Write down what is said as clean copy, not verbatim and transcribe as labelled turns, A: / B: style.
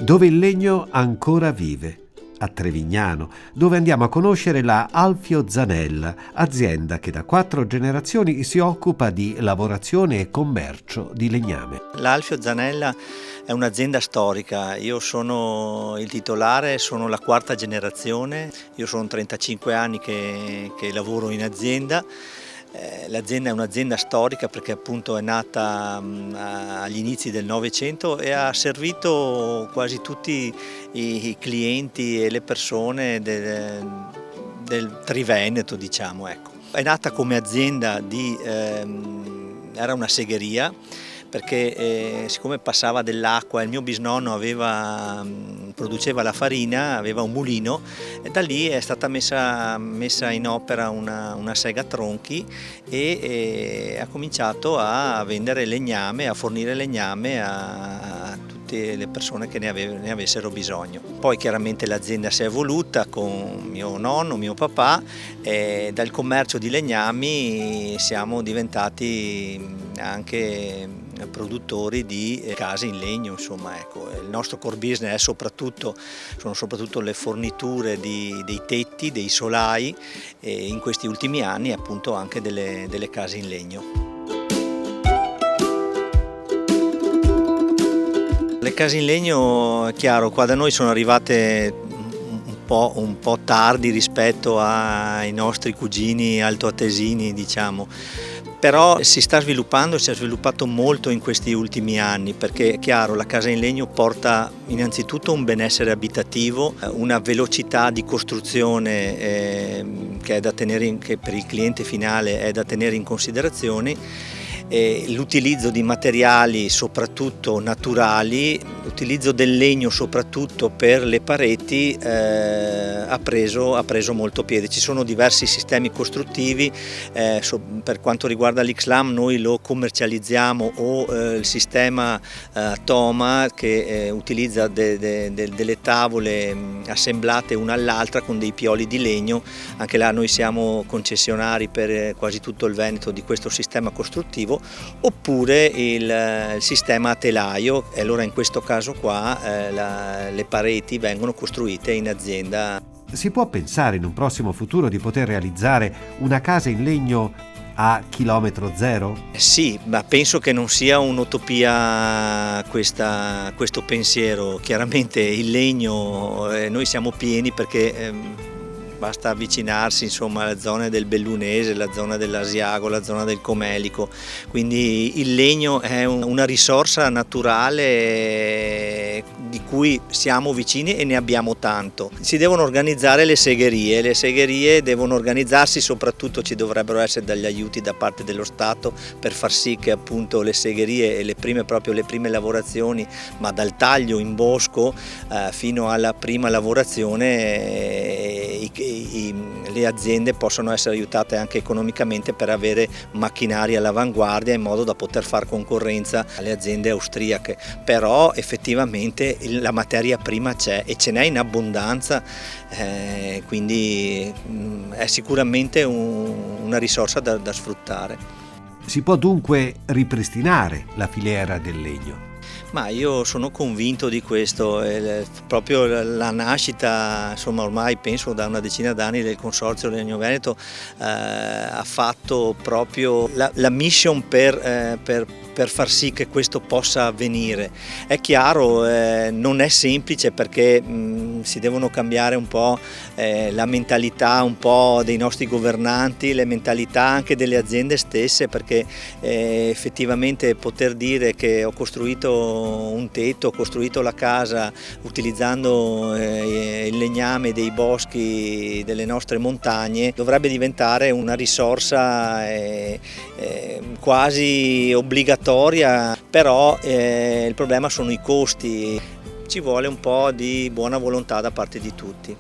A: dove il legno ancora vive, a Trevignano, dove andiamo a conoscere la Alfio Zanella, azienda che da 4 generazioni si occupa di lavorazione e commercio di legname.
B: L'Alfio Zanella è un'azienda storica, io sono il titolare, sono la 4ª generazione, io sono 35 anni che lavoro in azienda. L'azienda è un'azienda storica perché appunto è nata agli inizi del Novecento e ha servito quasi tutti i clienti e le persone del Triveneto, diciamo, ecco. È nata come azienda era una segheria, perché siccome passava dell'acqua, il mio bisnonno produceva la farina, aveva un mulino, e da lì è stata messa in opera una sega a tronchi e ha cominciato a vendere legname, a fornire legname a tutte le persone che ne avessero bisogno. Poi chiaramente l'azienda si è evoluta con mio nonno, mio papà, e dal commercio di legnami siamo diventati anche produttori di case in legno, insomma, ecco. Il nostro core business sono soprattutto le forniture dei tetti, dei solai e in questi ultimi anni appunto anche delle case in legno. Le case in legno, è chiaro, qua da noi sono arrivate un po' tardi rispetto ai nostri cugini altoatesini, diciamo. Però si è sviluppato molto in questi ultimi anni, perché è chiaro, la casa in legno porta innanzitutto un benessere abitativo, una velocità di costruzione che per il cliente finale è da tenere in considerazione. L'utilizzo di materiali soprattutto naturali, l'utilizzo del legno soprattutto per le pareti ha preso molto piede. Ci sono diversi sistemi costruttivi, per quanto riguarda l'Ixlam noi lo commercializziamo o il sistema Toma che utilizza delle tavole assemblate una all'altra con dei pioli di legno. Anche là noi siamo concessionari per quasi tutto il Veneto di questo sistema costruttivo, oppure il sistema a telaio, e allora in questo caso qua le pareti vengono costruite in azienda.
A: Si può pensare in un prossimo futuro di poter realizzare una casa in legno a chilometro zero?
B: Sì, ma penso che non sia un'utopia questo pensiero. Chiaramente il legno noi siamo pieni, perché basta avvicinarsi, insomma, alle zone del Bellunese, la zona dell'Asiago, la zona del Comelico, quindi il legno è una risorsa naturale di cui siamo vicini e ne abbiamo tanto. Si devono organizzare le segherie devono organizzarsi, soprattutto ci dovrebbero essere degli aiuti da parte dello Stato per far sì che appunto le segherie e le prime lavorazioni, ma dal taglio in bosco fino alla prima lavorazione, le aziende possono essere aiutate anche economicamente per avere macchinari all'avanguardia in modo da poter far concorrenza alle aziende austriache. Però effettivamente la materia prima c'è e ce n'è in abbondanza, quindi è sicuramente una risorsa da sfruttare.
A: Si può dunque ripristinare la filiera del legno?
B: Ma io sono convinto di questo, proprio la nascita, insomma, ormai penso da una decina d'anni del Consorzio Legno Veneto ha fatto proprio la mission per far sì che questo possa avvenire. È chiaro, non è semplice, perché si devono cambiare un po' la mentalità un po' dei nostri governanti, le mentalità anche delle aziende stesse, perché effettivamente poter dire che ho costruito un tetto, ho costruito la casa utilizzando il legname dei boschi delle nostre montagne dovrebbe diventare una risorsa quasi obbligatoria, però il problema sono i costi. Ci vuole un po' di buona volontà da parte di tutti.